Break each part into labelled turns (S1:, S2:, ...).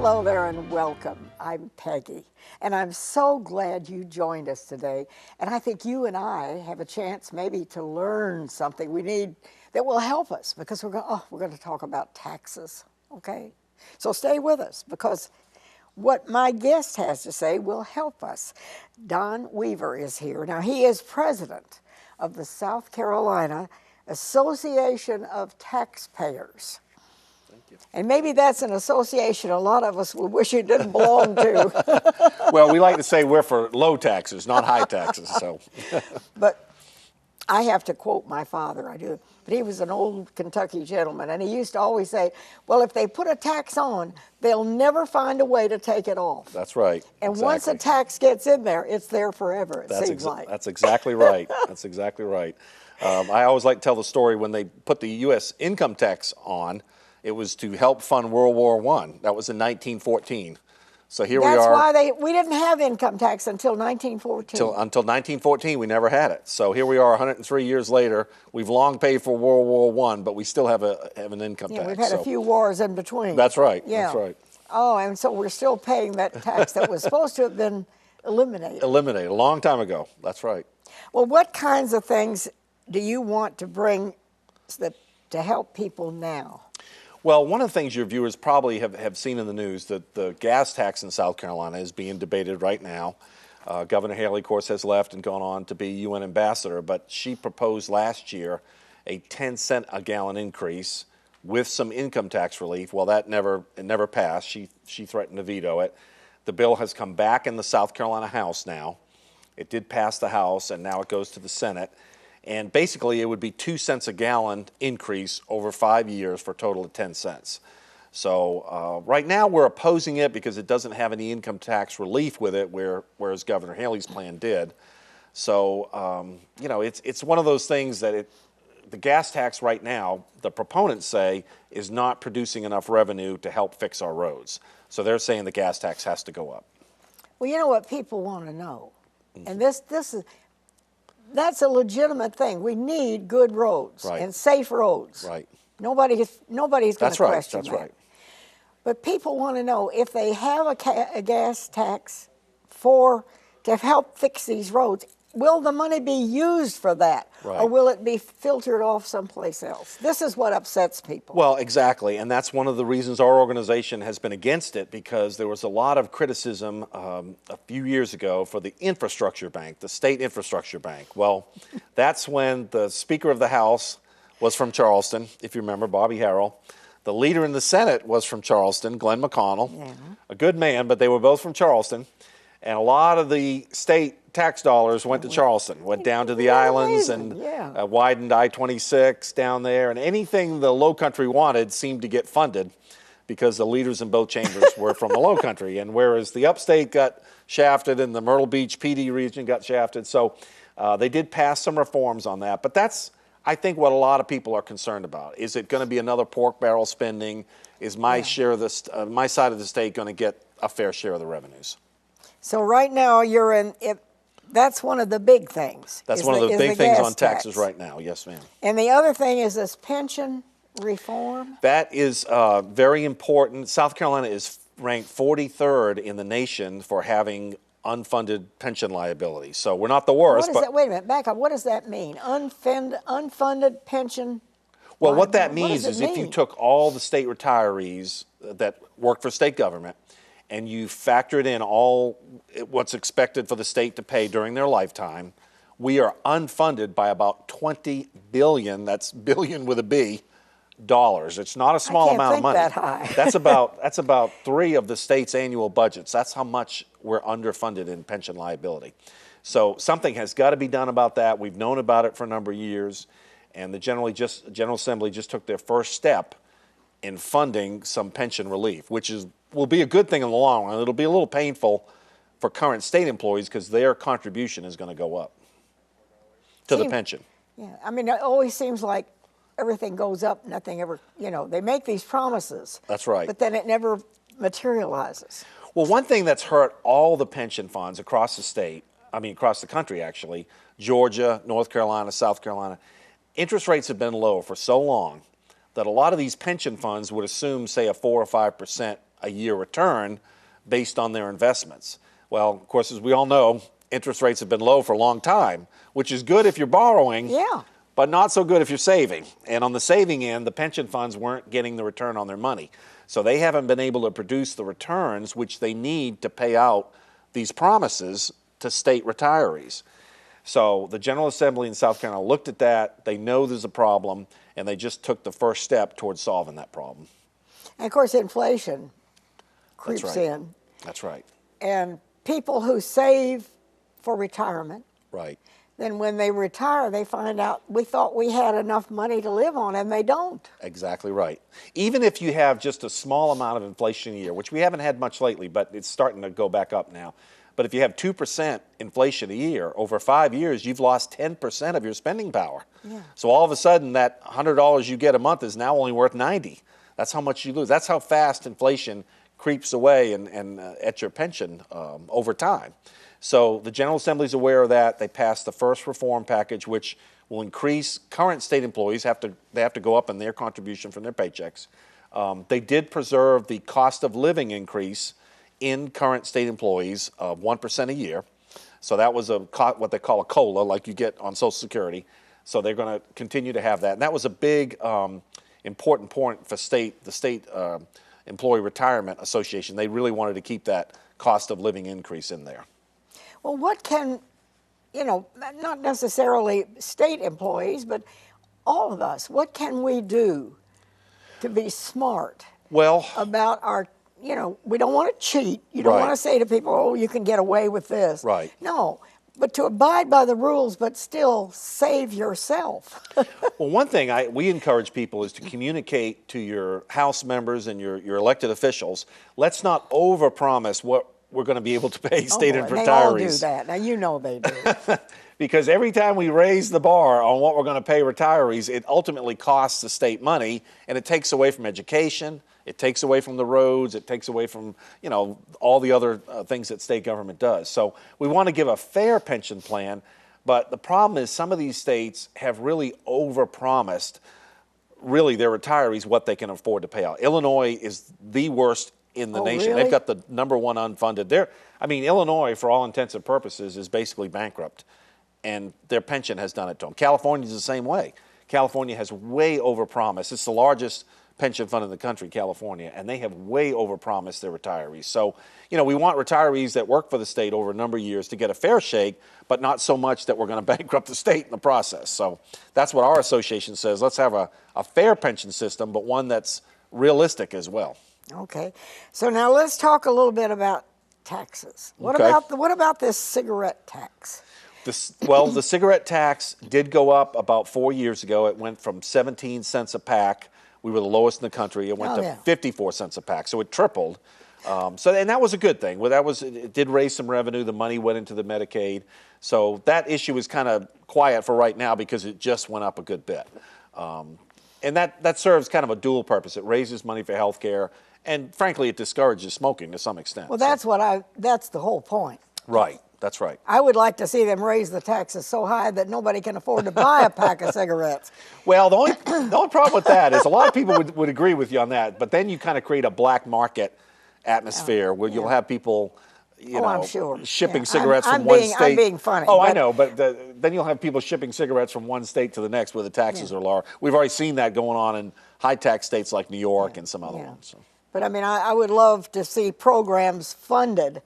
S1: Hello there and welcome. I'm Peggy, and I'm so glad you joined us today. And I think you and I have a chance maybe to learn something we need that will help us, because we're going to talk about taxes, okay? So stay with us, because what my guest has to say will help us. Don Weaver is here. Now, he is president of the South Carolina Association of Taxpayers. And maybe that's an association a lot of us would wish it didn't belong to.
S2: Well, we like to say we're for low taxes, not high taxes. So,
S1: But I have to quote my father, I do. But he was an old Kentucky gentleman, and he used to always say, well, if they put a tax on, they'll never find a way to take it off.
S2: That's right.
S1: And once a tax gets in there, it's there forever, it seems like.
S2: That's exactly right. That's exactly right. I always like to tell the story when they put the U.S. income tax on. It was to help fund World War I. That was in 1914. So here we are.
S1: That's why we didn't have income tax until 1914.
S2: Until 1914, we never had it. So here we are 103 years later. We've long paid for World War I, but we still have an income tax.
S1: We've had a few wars in between.
S2: That's right.
S1: Yeah.
S2: That's right.
S1: Oh, and so we're still paying that tax that was supposed to have been eliminated.
S2: Eliminated a long time ago. That's right.
S1: Well, what kinds of things do you want to bring to help people now?
S2: Well, one of the things your viewers probably have seen in the news, that the gas tax in South Carolina is being debated right now. Governor Haley, of course, has left and gone on to be UN ambassador, but she proposed last year a 10-cent a gallon increase with some income tax relief. Well, it never passed. She threatened to veto it. The bill has come back in the South Carolina House now. It did pass the House, and now it goes to the Senate. And basically, it would be 2 cents a gallon increase over 5 years for a total of 10 cents. So right now, we're opposing it because it doesn't have any income tax relief with it, whereas Governor Haley's plan did. So, it's one of those things that the gas tax right now, the proponents say, is not producing enough revenue to help fix our roads. So they're saying the gas tax has to go up.
S1: Well, you know what people want to know, and that's a legitimate thing. We need good roads and safe roads.
S2: Right.
S1: Nobody's going to question
S2: That's
S1: that.
S2: right.
S1: But people want to know, if they have a gas tax to help fix these roads, will the money be used for that?
S2: Right.
S1: Or will it be filtered off someplace else? This is what upsets people.
S2: Well, exactly, and that's one of the reasons our organization has been against it, because there was a lot of criticism a few years ago for the infrastructure bank, the state infrastructure bank. Well, that's when the Speaker of the House was from Charleston, if you remember, Bobby Harrell. The leader in the Senate was from Charleston, Glenn McConnell, a good man, but they were both from Charleston. And a lot of the state tax dollars went to Charleston, went down to the islands and widened I-26 down there. And anything the Low Country wanted seemed to get funded, because the leaders in both chambers were from the Low Country. And whereas the upstate got shafted and the Myrtle Beach PD region got shafted. So they did pass some reforms on that. But that's, I think, what a lot of people are concerned about. Is it going to be another pork barrel spending? Is my share of my side of the state going to get a fair share of the revenues?
S1: So right now that's one of the big things.
S2: That's one of the big things on taxes right now. Yes, ma'am.
S1: And the other thing is this pension reform.
S2: That is very important. South Carolina is ranked 43rd in the nation for having unfunded pension liability. So we're not the worst.
S1: Wait a minute, back up. What does that mean? Unfunded pension?
S2: Well, what that means is if you took all the state retirees that work for state government and you factored in all what's expected for the state to pay during their lifetime, we are unfunded by about $20 billion, that's billion with a B, dollars. It's not a small amount of money.
S1: That high.
S2: that's about 3 of the state's annual budgets. That's how much we're underfunded in pension liability. So something has got to be done about that. We've known about it for a number of years, and the General Assembly just took their first step in funding some pension relief, which will be a good thing in the long run. It'll be a little painful for current state employees because their contribution is going to go up to the pension.
S1: Yeah, I mean, it always seems like everything goes up, nothing ever, they make these promises.
S2: That's right.
S1: But then it never materializes.
S2: Well, one thing that's hurt all the pension funds across the country actually, Georgia, North Carolina, South Carolina, interest rates have been low for so long that a lot of these pension funds would assume, say, a 4 or 5% a year return based on their investments. Well, of course, as we all know, interest rates have been low for a long time, which is good if you're borrowing,
S1: Yeah.
S2: but not so good if you're saving. And on the saving end, the pension funds weren't getting the return on their money. So they haven't been able to produce the returns which they need to pay out these promises to state retirees. So the General Assembly in South Carolina looked at that, they know there's a problem, and they just took the first step towards solving that problem.
S1: And of course, inflation creeps
S2: right.
S1: in.
S2: That's right.
S1: And people who save for retirement,
S2: Right.
S1: then when they retire, they find out we thought we had enough money to live on, and they don't.
S2: Exactly right. Even if you have just a small amount of inflation a year, which we haven't had much lately, but it's starting to go back up now. But if you have 2% inflation a year, over 5 years, you've lost 10% of your spending power.
S1: Yeah.
S2: So all of a sudden, that $100 you get a month is now only worth 90. That's how much you lose. That's how fast inflation creeps away and at your pension over time. So the General Assembly is aware of that. They passed the first reform package, which will increase current state employees. They have to go up in their contribution from their paychecks. They did preserve the cost of living increase in current state employees of 1% a year. So that was what they call a COLA, like you get on Social Security. So they're going to continue to have that. And that was a big, important point for the State Employee Retirement Association. They really wanted to keep that cost of living increase in there.
S1: Well, what can, not necessarily state employees, but all of us, what can we do to be smart about our, we don't want to cheat. You don't want to say to people, oh, you can get away with this.
S2: Right.
S1: No, but to abide by the rules, but still save yourself.
S2: Well, one thing we encourage people is to communicate to your House members and your elected officials. Let's not overpromise what we're going to be able to pay state and retirees.
S1: They all do that. Now, you know they do.
S2: Because every time we raise the bar on what we're going to pay retirees, it ultimately costs the state money, and it takes away from education, it takes away from the roads, it takes away from, all the other things that state government does. So we want to give a fair pension plan, but the problem is some of these states have really overpromised their retirees what they can afford to pay out. Illinois is the worst in the nation.
S1: Really?
S2: They've got the #1 unfunded. Illinois, for all intents and purposes, is basically bankrupt, and their pension has done it to them. California's the same way. California has way overpromised. It's the largest pension fund in the country, California, and they have way overpromised their retirees. So, we want retirees that work for the state over a number of years to get a fair shake, but not so much that we're going to bankrupt the state in the process. So that's what our association says. Let's have a fair pension system, but one that's realistic as well.
S1: Okay. So now let's talk a little bit about taxes. What about this cigarette tax?
S2: The cigarette tax did go up about 4 years ago. It went from 17 cents a pack. We were the lowest in the country. It went to 54 cents a pack, so it tripled. And that was a good thing. Well, it did raise some revenue. The money went into the Medicaid. So that issue is kind of quiet for right now because it just went up a good bit. And that serves kind of a dual purpose. It raises money for health care, and frankly, it discourages smoking to some extent.
S1: Well, that's the whole point.
S2: Right, that's right.
S1: I would like to see them raise the taxes so high that nobody can afford to buy a pack of cigarettes.
S2: Well, the only problem with that is a lot of people would agree with you on that, but then you kind of create a black market atmosphere where you'll have people,
S1: I'm sure.
S2: shipping cigarettes from one state.
S1: I'm being funny.
S2: Oh, I know, but then you'll have people shipping cigarettes from one state to the next where the taxes are lower. We've already seen that going on in high-tax states like New York and some other ones. So.
S1: But I would love to see programs funded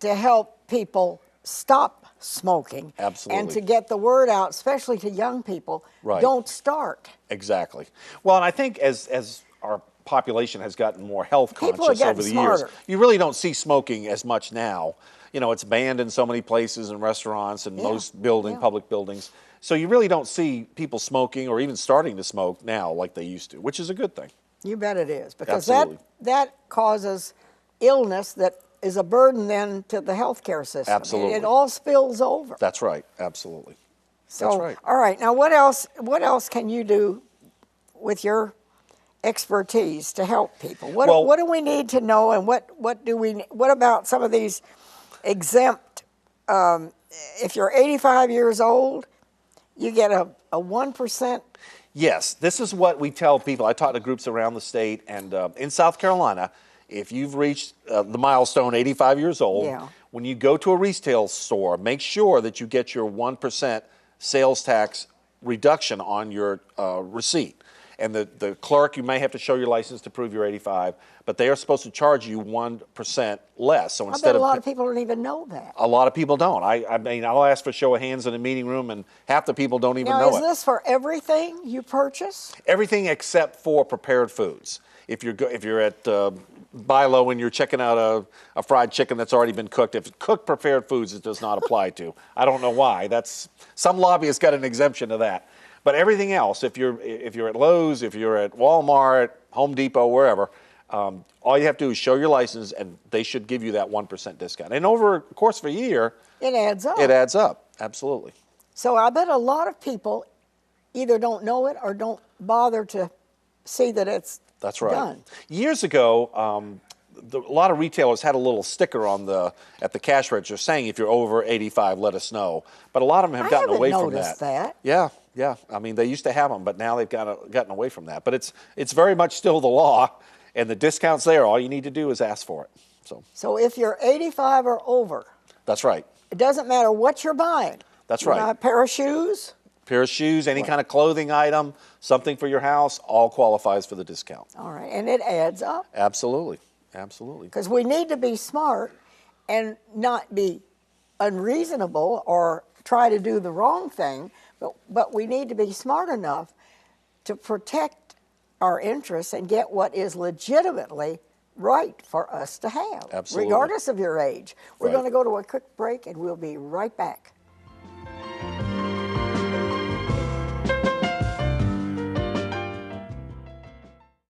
S1: to help people stop smoking.
S2: Absolutely.
S1: And to get the word out, especially to young people, don't start.
S2: Exactly. Well, and I think as our population has gotten more health conscious over the years, you really don't see smoking as much now. It's banned in so many places and restaurants and most public buildings. So you really don't see people smoking or even starting to smoke now like they used to, which is a good thing.
S1: You bet it is, because
S2: Absolutely.
S1: that causes illness that is a burden then to the healthcare system.
S2: Absolutely.
S1: It all spills over.
S2: That's right. Absolutely.
S1: So,
S2: That's right.
S1: All right. Now, what else can you do with your expertise to help people? What do we need to know, and what about some of these exempt? If you're 85 years old, you get a 1%.
S2: Yes, this is what we tell people. I talk to groups around the state, and in South Carolina, if you've reached the milestone 85 years old,
S1: Yeah.
S2: when you go to a retail store, make sure that you get your 1% sales tax reduction on your receipt. And the clerk, you may have to show your license to prove you're 85, but they are supposed to charge you 1% less. So
S1: I
S2: instead
S1: bet a
S2: of
S1: lot of people don't even know that.
S2: a lot of people don't. I mean, I'll ask for show of hands in a meeting room, and half the people don't even
S1: Now,
S2: know
S1: is
S2: it.
S1: this for everything you purchase?
S2: Everything except for prepared foods. If you're at Bilo and you're checking out a fried chicken that's already been cooked, if it's cooked prepared foods, it does not apply to. I don't know why. That's some lobbyists got an exemption to that. But everything else, if you're at Lowe's, if you're at Walmart, Home Depot, wherever, all you have to do is show your license, and they should give you that 1% discount. And over the course of a year,
S1: It adds up.
S2: it adds up. Absolutely.
S1: So I bet a lot of people either don't know it or don't bother to see that it's
S2: That's right.
S1: done.
S2: Years ago, a lot of retailers had a little sticker at the cash register saying, if you're over 85, let us know. But a lot of them have gotten away from that.
S1: I haven't noticed that.
S2: Yeah, yeah. I mean, they used to have them, but now they've gotten away from that. But it's very much still the law, and the discount's there. All you need to do is ask for it.
S1: So if you're 85 or over,
S2: That's right.
S1: it doesn't matter what you're buying.
S2: That's
S1: You
S2: right.
S1: buy a pair of shoes,
S2: Pair of shoes, any kind of clothing item, something for your house, all qualifies for the discount.
S1: all right, and it adds up.
S2: Absolutely. Absolutely.
S1: Because we need to be smart and not be unreasonable or try to do the wrong thing, but we need to be smart enough to protect our interests and get what is legitimately right for us to have,
S2: Absolutely.
S1: regardless of your age. We're
S2: Right.
S1: going to go to a quick break, and we'll be right back.